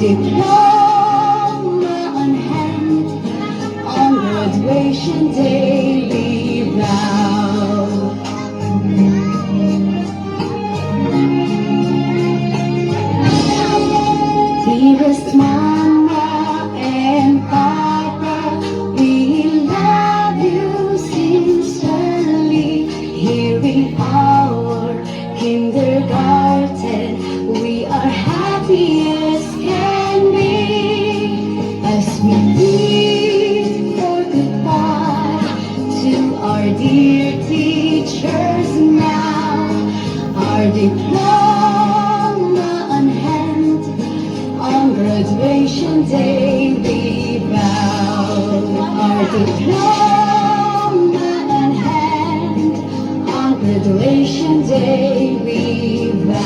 diploma on hand, on graduation day we vow. Dearest Mama and Papa, we love you sincerely. Here in our kindergarten, we are happy as can be. As we bid for goodbye to our dear teachers now, our diploma on hand, on graduation day we vow. Our diploma in hand, on graduation day we vow.